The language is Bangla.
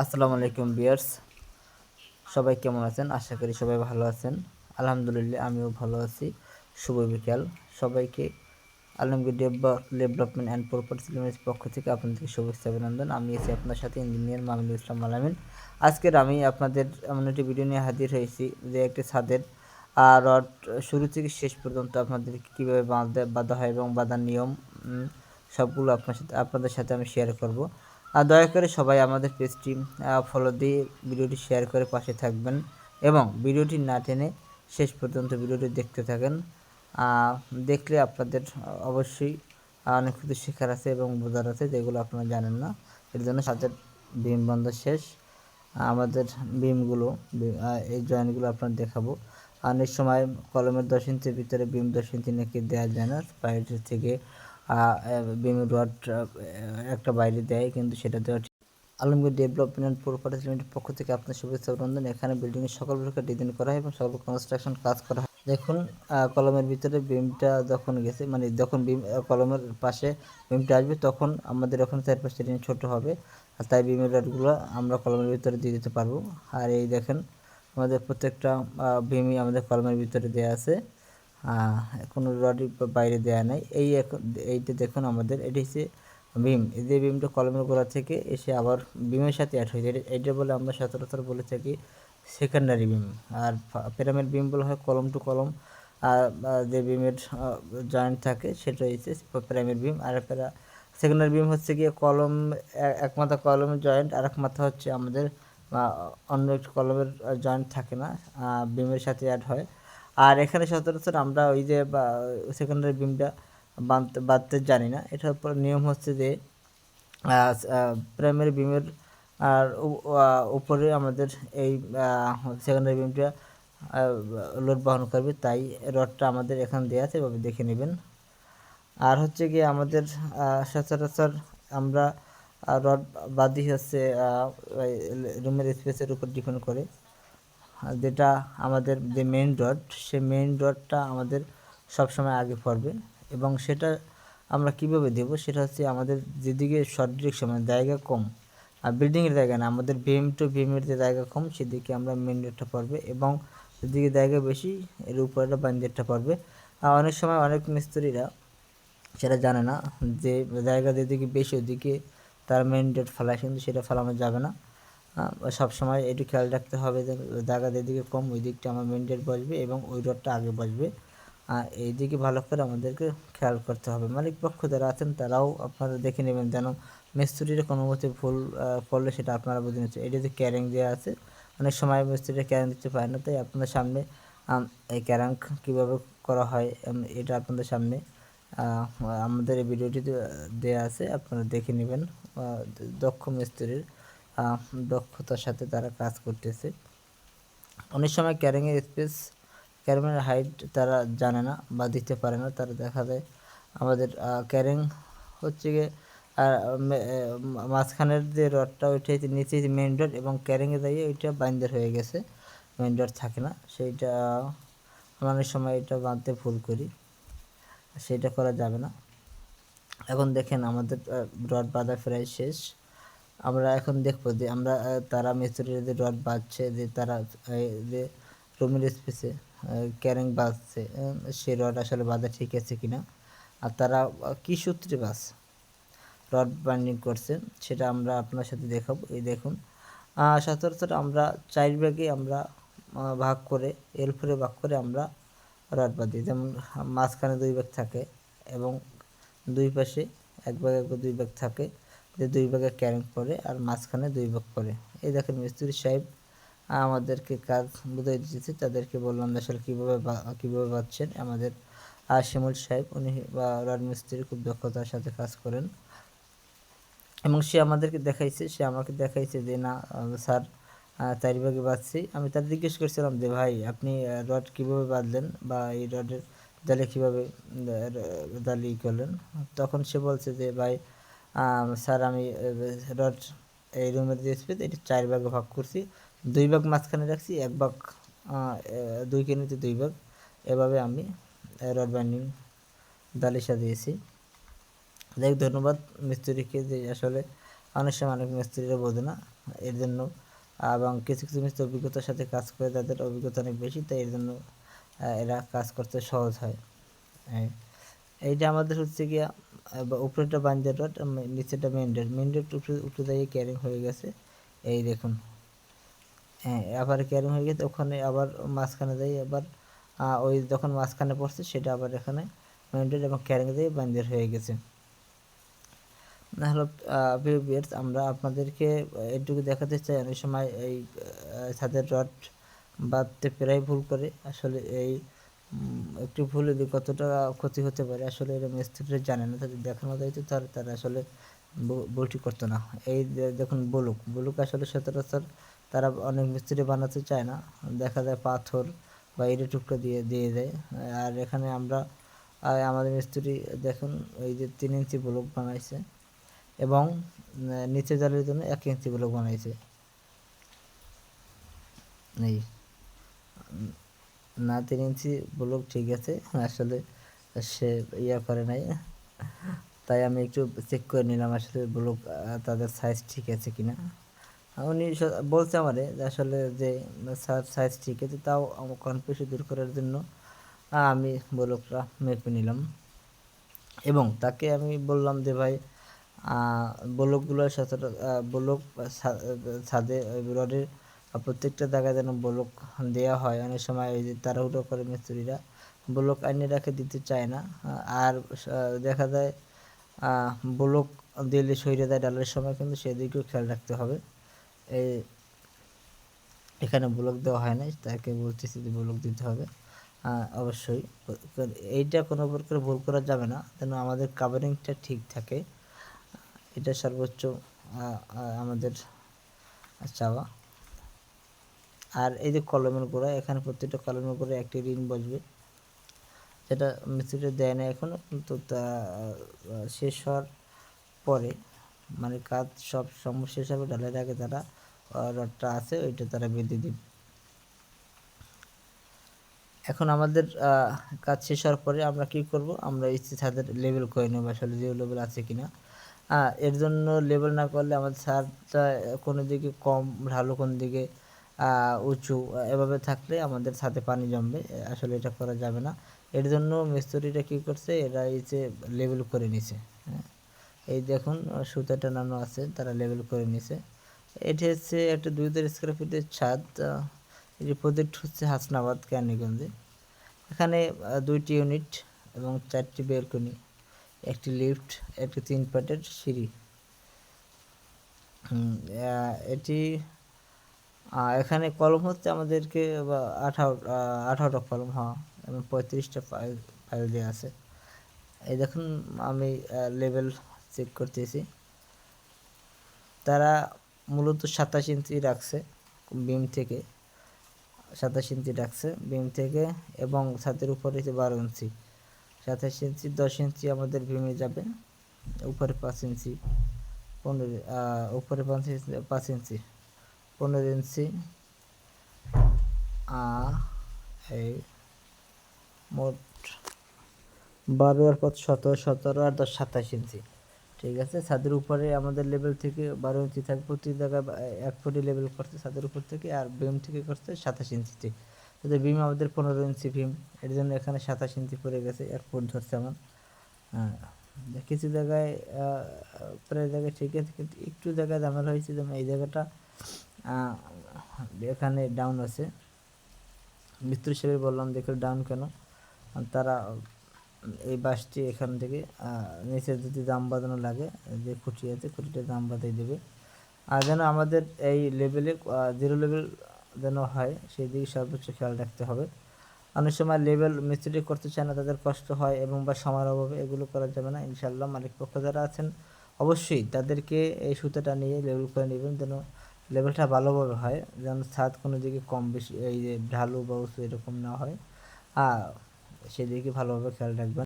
আসসালামু আলাইকুম ভিউয়ার্স, সবাই কেমন আছেন? আশা করি সবাই ভালো আছেন। আলহামদুলিল্লাহ আমিও ভালো আছি। শুভ বিকাল সবাইকে। Alamgir development and property limited পক্ষ থেকে আপনাদেরকে শুভেচ্ছা অভিনন্দন। আমি আছি আপনার সাথে ইঞ্জিনিয়ার মামিনুল ইসলাম আলামিন। আজকের আমি আপনাদের এমন একটি ভিডিও নিয়ে হাজির হয়েছি যে একটি ছাদের রড শুরু থেকে শেষ পর্যন্ত আপনাদেরকে কীভাবে বাঁধা হয় এবং বাঁধার নিয়ম সবগুলো আপনাদের সাথে আমি শেয়ার করব। দয়া করে সবাই আমাদের পেজটি ফলো দিয়ে ভিডিওটি শেয়ার করে পাশে থাকবেন এবং ভিডিওটি না টেনে শেষ পর্যন্ত ভিডিওটি দেখতে থাকেন। দেখলে আপনাদের অবশ্যই অনেক কিছু শেখার আছে এবং বোঝার আছে যেগুলো আপনারা জানেন না। এর জন্য ছাদের বিম বন্ধ শেষ। আমাদের বিমগুলো এই জয়েন্টগুলো আপনার দেখাবো। অনেক সময় কলমের 10 ইঞ্চির ভিতরে বিম 10 ইঞ্চি নাকি দেওয়া যায় না, বাইরে থেকে বিম রড একটা বাইরে দেয়, কিন্তু সেটা দেওয়া ঠিক। আলমগীর ডেভেলপমেন্ট প্রপার্টি লিমিটেড পক্ষ থেকে আপনার শুভেচ্ছা অভিনন্দন। এখানে বিল্ডিংয়ের সকল প্রকার ডিজাইন করা হয় এবং সকল কনস্ট্রাকশন কাজ করা হয়। দেখুন, কলমের ভিতরে বিমটা যখন গেছে, মানে যখন বিম কলমের পাশে বিমটা আসবে তখন আমাদের ওখানে চারপাশে রিং ছোট হবে, আর তাই বিমের রডগুলো আমরা কলমের ভিতরে দিয়ে দিতে পারবো। আর এই দেখেন আমাদের প্রত্যেকটা বিমই আমাদের কলমের ভিতরে দেওয়া আছে, কোনো রডই বাইরে দেওয়া নাই। এইটা দেখুন, আমাদের এটি হচ্ছে বিম। এই যে বিমটা কলমের গোড়া থেকে এসে আবার বিমের সাথে অ্যাড হয়েছে, এটা বলে আমরা সচরাচর বলে থাকি সেকেন্ডারি বিম। আর পিরামিড বিম বলা হয় কলম টু কলম, আর যে বিমের জয়েন্ট থাকে সেটা হচ্ছে পিরামিড বিম। আর সেকেন্ডারি বিম হচ্ছে গিয়ে কলম, এক মাথা কলমের জয়েন্ট, আর এক মাথা হচ্ছে আমাদের অন্য একটি কলমের জয়েন্ট থাকে না, বিমের সাথে অ্যাড হয়। আর এখানে সচরাচর আমরা ওই যে সেকেন্ডারি বিমটা বাঁধতে জানি না। এটার উপর নিয়ম হচ্ছে যে প্রাইমারি বিমের আর উপরে আমাদের এই সেকেন্ডারি বিমটা লোড বহন করবে, তাই রডটা আমাদের এখানে দেওয়া আছে, এভাবে দেখে নেবেন। আর হচ্ছে গিয়ে আমাদের সচরাচর আমরা রড বাঁধি হচ্ছে রুমের স্পেসের উপর ডিপেন্ড করে। যেটা আমাদের যে মেইন রড, সে মেইন রডটা আমাদের সবসময় আগে পড়বে, এবং সেটা আমরা কিভাবে দেব, সেটা হচ্ছে আমাদের যেদিকে শর্ট ডিরেকশন, মানে জায়গা কম, আর বিল্ডিংয়ের জায়গা না, আমাদের বিম টু বিমের যে জায়গা কম সেদিকে আমরা মেইন রডটা পড়বে, এবং যেদিকে জায়গা বেশি এর উপরেটা বান্দিরটা পড়বে। অনেক সময় অনেক মিস্ত্রিরা সেটা জানে না যে জায়গা যেদিকে বেশি ওদিকে তার মেইন রড ফেলায়, কিন্তু সেটা ফেলানো যাবে না। সব সময় একটু খেয়াল রাখতে হবে যে জায়গা যেদিকে কম ওই দিকটা আমার মেইন রড বসবে এবং ওই রডটা আগে বসবে। এই দিকে ভালো করে আমাদেরকে খেয়াল করতে হবে। মালিক পক্ষ যারা আছেন তারাও আপনারা দেখে নেবেন যেন মিস্ত্রির কোনো মতে ভুল করলে সেটা আপনারা বুঝে নিচ্ছেন। এটা যে ক্যারিং দেওয়া আছে, অনেক সময় মিস্ত্রিরা ক্যারিং দিতে পারে না, তাই আপনাদের সামনে এই ক্যারিং কীভাবে করা হয় এটা আপনাদের সামনে আমাদের এই ভিডিওটিতে দেওয়া আছে, আপনারা দেখে নেবেন। দক্ষ মিস্ত্রির দক্ষতার সাথে তারা কাজ করতেছে। অনেক সময় ক্যারিংয়ের স্পেস, ক্যারিংয়ের হাইট তারা জানে না বা দিতে পারে না, তারা দেখা যায় আমাদের ক্যারিং হচ্ছে গিয়ে মাঝখানের যে রডটা ওইটা নিচে মেইন রড, এবং ক্যারিংয়ে যাইয়ে ওইটা বাইন্ডার হয়ে গেছে, মেইন রড থাকে না, সেইটা আমরা অনেক সময় এটা বাঁধতে ভুল করি, সেইটা করা যাবে না। এখন দেখেন আমাদের রড বাঁধা প্রায় শেষ। আমরা এখন দেখবো যে আমরা তারা মিস্ত্রিরা যে রড বাঁধছে, যে তারা যে রুমের স্পেসে ক্যারিং বাঁধছে, সে রড আসলে বাঁধা ঠিক আছে কিনা, আর তারা কী সূত্রে রড বাইন্ডিং করছে সেটা আমরা আপনার সাথে দেখাবো। এই দেখুন, সচরাচর আমরা 4 ভাগে আমরা ভাগ করে, L4 ভাগ করে আমরা রড বাঁধি। যেমন মাঝখানে 2 ভাগ থাকে এবং দুই পাশে 1 ভাগ 2 ভাগ থাকে, যে 2 ভাগে ক্যারিং পড়ে আর মাঝখানে 2 ভাগ পড়ে। এই দেখেন মিস্ত্রি সাহেব আমাদেরকে কাজ বুঝিয়ে দিয়েছে, তাদেরকে বললাম আসলে কীভাবে বাঁধছেন। আমাদের শিমুল সাহেব, উনি রড মিস্ত্রি, খুব দক্ষতার সাথে কাজ করেন, এবং সে আমাকে দেখাইছে যে না স্যার 4 ভাগে বাঁধছি। আমি তার জিজ্ঞেস করছিলাম যে ভাই আপনি রড কীভাবে বাঁধলেন বা এই রডের জালে কীভাবে জালি করলেন, তখন সে বলছে যে ভাই স্যার আমি রড এই রুমের যে স্পেস এটি 4 ভাগে ভাগ করছি, 2 ভাগ মাঝখানে রাখছি, 1 ভাগ 2 কেনিতে 2 ভাগ, এভাবে আমি রড বাইন্ডিং জালি সাজিয়েছি। যাই হোক, ধন্যবাদ মিস্ত্রিকে যে আসলে অনেক সময় অনেক মিস্ত্রিরা বোঝে না, এর জন্য এবং কিছু কিছু মিস্ত্রি অভিজ্ঞতার সাথে কাজ করে, তাদের অভিজ্ঞতা অনেক বেশি, তাই এর জন্য এরা কাজ করতে সহজ হয়। এইটা আমাদের হচ্ছে গিয়া উপরেটা বাঞ্জার রড, নিচেটা মেন রড উঠে দাঁড়িয়ে ক্যারিং হয়ে গেছে। এই দেখুন, হ্যাঁ আবার ক্যারিং হয়ে গেছে, ওখানে আবার মাঝখানে যাই আবার ওই যখন মাঝখানে পড়ছে সেটা আবার এখানে মেন রড এবং ক্যারিং দিয়ে বাঞ্জার হয়ে গেছে। না হলো ভিউয়ার্স, আমরা আপনাদেরকে এটুকু দেখাতে চাই, অনেক সময় এই ছাদের রড বাঁধতে প্রায় ভুল করে, আসলে এই একটু ভুল যদি কতটা ক্ষতি হতে পারে আসলে এরা মিস্ত্রিরা জানে না, তাদের দেখানো যাইতো তারা আসলে ভুলটি করতো না। এই দেখুন বুলুক আসলে সচরাচর তারা অনেক মিস্ত্রি বানাতে চায় না, দেখা যায় পাথর বা ইটের টুকরো দিয়ে দিয়ে দেয়। আর এখানে আমরা আমাদের মিস্ত্রি দেখুন এই যে 3 ইঞ্চি বুলুক বানাইছে এবং নিচে জালের জন্য 1 ইঞ্চি ব্লক বানাইছে। এই না 3 ইঞ্চি ব্লক ঠিক আছে, আসলে সে ইয়া করে নাই, তাই আমি একটু চেক করে নিলাম আসলে ব্লক তাদের সাইজ ঠিক আছে কিনা। উনি বলছে আমারে যে আসলে যে সাইজ ঠিক আছে, তাও আমার কনফিউশন দূর করার জন্য আমি ব্লকটা মেপে নিলাম এবং তাকে আমি বললাম যে ভাই ব্লকগুলোর সাথে ব্লক ছাদে রডের প্রত্যেকটা জায়গায় যেন ব্লক দেওয়া হয়। অনেক সময় এই যে তাড়াহুড়ো করে মিস্ত্রিরা ব্লক আইনে রেখে দিতে চায় না, আর দেখা যায় ব্লক দিলে সইরে যায় ডালের সময়, কিন্তু সেদিকেও খেয়াল রাখতে হবে। এই এখানে ব্লক দেওয়া হয় না, তাকে বলতেছি যে ব্লক দিতে হবে অবশ্যই। এইটা কোনো প্রকার ভুল করা যাবে না, যেন আমাদের কাভারিংটা ঠিক থাকে, এটা সর্বোচ্চ আমাদের চাওয়া। আর এই যে কলমের গোড়া, এখানে প্রত্যেকটা কলমের গোড়ায় একটি রিং বসবে, যেটা মিস্ত্রিটা দেয় না এখনও, কিন্তু তা শেষ হওয়ার পরে মানে কাজ সব সমস্যা হিসাবে ঢালাইয়ের আগে তারা রডটা আছে ওইটা তারা বেঁধে দিবে। এখন আমাদের কাজ শেষ হওয়ার পরে আমরা কি করব, আমরা এই ছাদের লেবেল করে নেব আসলে জিরো লেভেল আছে কিনা। এর জন্য লেবেল না করলে আমাদের ছাদটা কোনো দিকে কম ঢালু, কোন দিকে উঁচু, এভাবে থাকলে আমাদের ছাদে পানি জমবে, আসলে এটা করা যাবে না। এর জন্য মিস্ত্রিটা কী করছে, এরা এই যে লেবেল করে নিছে, হ্যাঁ এই দেখুন সুতা টানানো আছে, তারা লেবেল করে নিছে। এটি হচ্ছে একটা 2000 স্কোয়ার ফিটের ছাদ, এটি প্রজেক্ট হচ্ছে হাসনাবাদ কেরানীগঞ্জে। এখানে 2টি ইউনিট এবং 4টি বেলকনি, একটি লিফট, একটি 3 পাটের সিঁড়ি। এটি এখানে কলম হচ্ছে আমাদেরকে 18টা কলম, হ্যাঁ, এবং 35টা ফাইল দেওয়া আছে। এই দেখুন আমি লেভেল চেক করতেছি, তারা মূলত 27 ইঞ্চি রাখছে বিম থেকে, 27 ইঞ্চি রাখছে বিম থেকে, এবং ছাদের উপরে 12 ইঞ্চি, 27 ইঞ্চি 10 ইঞ্চি আমাদের বিমে যাবে, উপরে 5 ইঞ্চি, 15 উপরে 5 ইঞ্চি 15 ইঞ্চি, এই মোট 12 আর 5 17, 17 আর 10 27 ইঞ্চি, ঠিক আছে। ছাদের উপরে আমাদের লেভেল থেকে 12 ইঞ্চি থাকবে, প্রতি জায়গায় 1 ফুটে লেভেল করছে ছাদের উপর থেকে, আর বিম থেকে করছে 27 ইঞ্চিতে। তাদের বিম আমাদের 15 ইঞ্চি বিম, এর জন্য এখানে 27 ইঞ্চি পড়ে গেছে, 1 ফুট ধরছে আমার। কিছু জায়গায় প্রায় জায়গায় ঠিক আছে, কিন্তু একটু জায়গায় ঝামেলা হয়েছে, যেমন এই জায়গাটা এখানে ডাউন আছে। মিস্ত্রি হিসেবে বললাম দেখো ডাউন কেন, তারা এই বাসটি এখান থেকে নিচে যদি দাম বাঁধানো লাগে, যে খুঁটি আছে খুঁটিটা দাম বাঁধিয়ে দেবে, আর যেন আমাদের এই লেভেলে জিরো লেভেল যেন হয় সেই দিকে সর্বোচ্চ খেয়াল রাখতে হবে। অনেক সময় লেভেল মিস্ত্রি করতে চায় না, তাদের কষ্ট হয় এবং বা সময়ের অভাবে এগুলো করা যাবে না। ইনশাল্লাহ মালিক পক্ষ যারা আছেন অবশ্যই তাদেরকে এই সুতাটা নিয়ে লেভেল করে নেবেন, যেন লেভেলটা ভালোভাবে হয়, যেন ছাদ কোনো দিকে কম বেশি এই যে ঢালু বা উঁচু এরকম না হয়, সেদিকে ভালোভাবে খেয়াল রাখবেন।